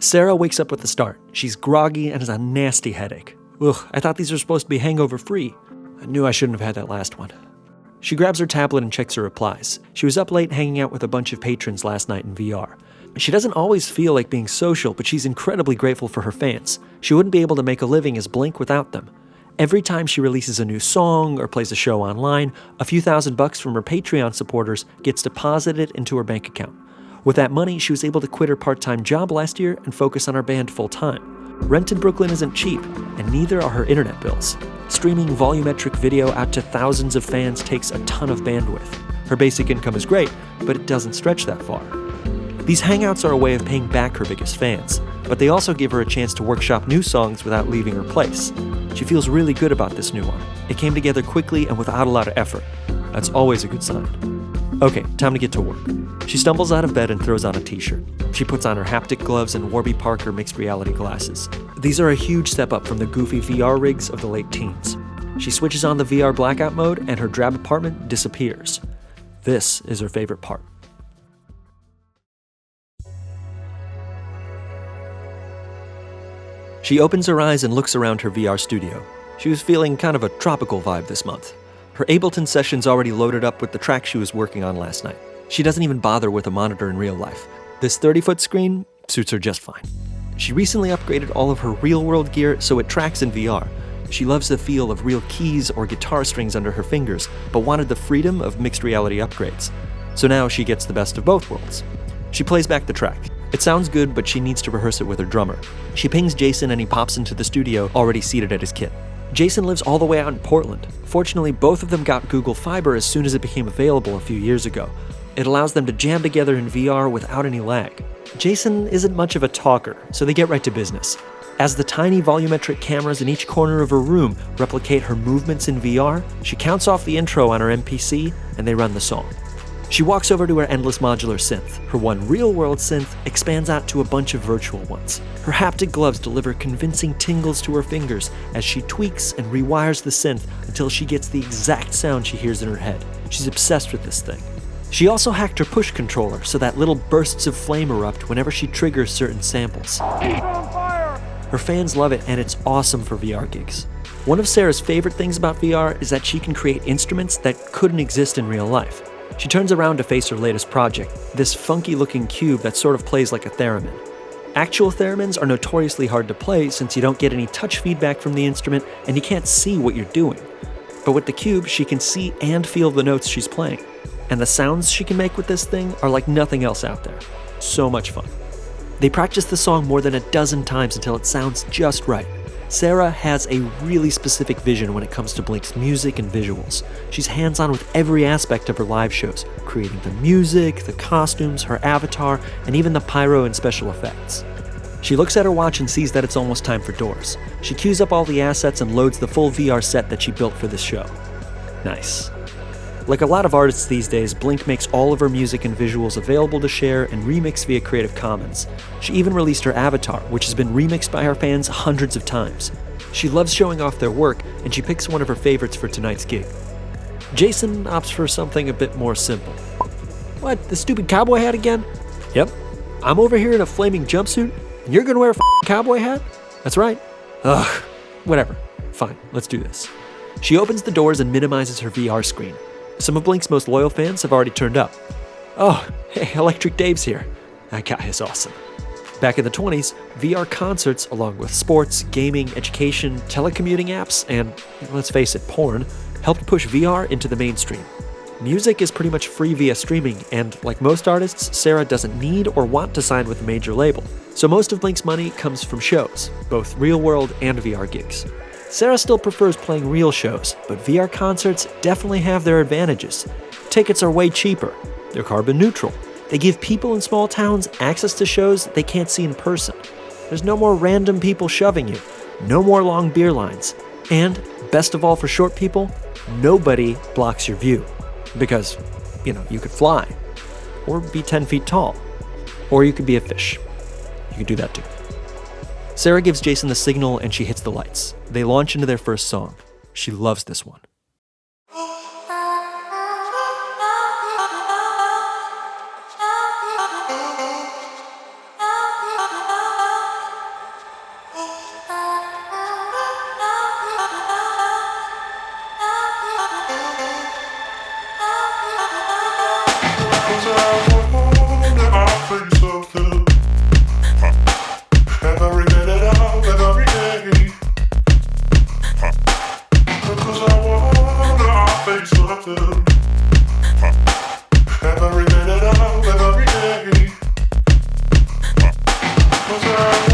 Sarah wakes up with a start. She's groggy and has a nasty headache. Ugh, I thought these were supposed to be hangover-free. I knew I shouldn't have had that last one. She grabs her tablet and checks her replies. She was up late hanging out with a bunch of patrons last night in VR. She doesn't always feel like being social, but she's incredibly grateful for her fans. She wouldn't be able to make a living as Blink without them. Every time she releases a new song or plays a show online, a few $1,000 from her Patreon supporters gets deposited into her bank account. With that money, she was able to quit her part-time job last year and focus on her band full-time. Rent in Brooklyn isn't cheap, and neither are her internet bills. Streaming volumetric video out to thousands of fans takes a ton of bandwidth. Her basic income is great, but it doesn't stretch that far. These hangouts are a way of paying back her biggest fans, but they also give her a chance to workshop new songs without leaving her place. She feels really good about this new one. It came together quickly and without a lot of effort. That's always a good sign. Okay, time to get to work. She stumbles out of bed and throws on a t-shirt. She puts on her haptic gloves and Warby Parker mixed reality glasses. These are a huge step up from the goofy VR rigs of the late teens. She switches on the VR blackout mode and her drab apartment disappears. This is her favorite part. She opens her eyes and looks around her VR studio. She was feeling kind of a tropical vibe this month. Her Ableton session's already loaded up with the track she was working on last night. She doesn't even bother with a monitor in real life. This 30-foot screen suits her just fine. She recently upgraded all of her real-world gear so it tracks in VR. She loves the feel of real keys or guitar strings under her fingers, but wanted the freedom of mixed reality upgrades. So now she gets the best of both worlds. She plays back the track. It sounds good, but she needs to rehearse it with her drummer. She pings Jason and he pops into the studio, already seated at his kit. Jason lives all the way out in Portland. Fortunately, both of them got Google Fiber as soon as it became available a few years ago. It allows them to jam together in VR without any lag. Jason isn't much of a talker, so they get right to business. As the tiny volumetric cameras in each corner of her room replicate her movements in VR, she counts off the intro on her MPC and they run the song. She walks over to her endless modular synth. Her one real-world synth expands out to a bunch of virtual ones. Her haptic gloves deliver convincing tingles to her fingers as she tweaks and rewires the synth until she gets the exact sound she hears in her head. She's obsessed with this thing. She also hacked her push controller so that little bursts of flame erupt whenever she triggers certain samples. Her fans love it, and it's awesome for VR gigs. One of Sarah's favorite things about VR is that she can create instruments that couldn't exist in real life. She turns around to face her latest project, this funky-looking cube that sort of plays like a theremin. Actual theremins are notoriously hard to play since you don't get any touch feedback from the instrument and you can't see what you're doing. But with the cube, she can see and feel the notes she's playing. And the sounds she can make with this thing are like nothing else out there. So much fun. They practice the song more than a dozen times until it sounds just right. Sarah has a really specific vision when it comes to Blink's music and visuals. She's hands-on with every aspect of her live shows, creating the music, the costumes, her avatar, and even the pyro and special effects. She looks at her watch and sees that it's almost time for doors. She queues up all the assets and loads the full VR set that she built for this show. Nice. Like a lot of artists these days, Blink makes all of her music and visuals available to share and remix via Creative Commons. She even released her avatar, which has been remixed by her fans hundreds of times. She loves showing off their work, and she picks one of her favorites for tonight's gig. Jason opts for something a bit more simple. What, the stupid cowboy hat again? Yep. I'm over here in a flaming jumpsuit, and you're gonna wear a cowboy hat? That's right. Ugh. Whatever. Fine, let's do this. She opens the doors and minimizes her VR screen. Some of Blink's most loyal fans have already turned up. Oh, hey, Electric Dave's here. That guy is awesome. Back in the 20s, VR concerts, along with sports, gaming, education, telecommuting apps, and, let's face it, porn, helped push VR into the mainstream. Music is pretty much free via streaming, and like most artists, Sarah doesn't need or want to sign with a major label. So most of Blink's money comes from shows, both real-world and VR gigs. Sarah still prefers playing real shows, but VR concerts definitely have their advantages. Tickets are way cheaper. They're carbon neutral. They give people in small towns access to shows they can't see in person. There's no more random people shoving you. No more long beer lines. And, best of all for short people, nobody blocks your view. Because, you could fly. Or be 10 feet tall. Or you could be a fish. You could do that too. Sarah gives Jason the signal and she hits the lights. They launch into their first song. She loves this one. Close your eyes.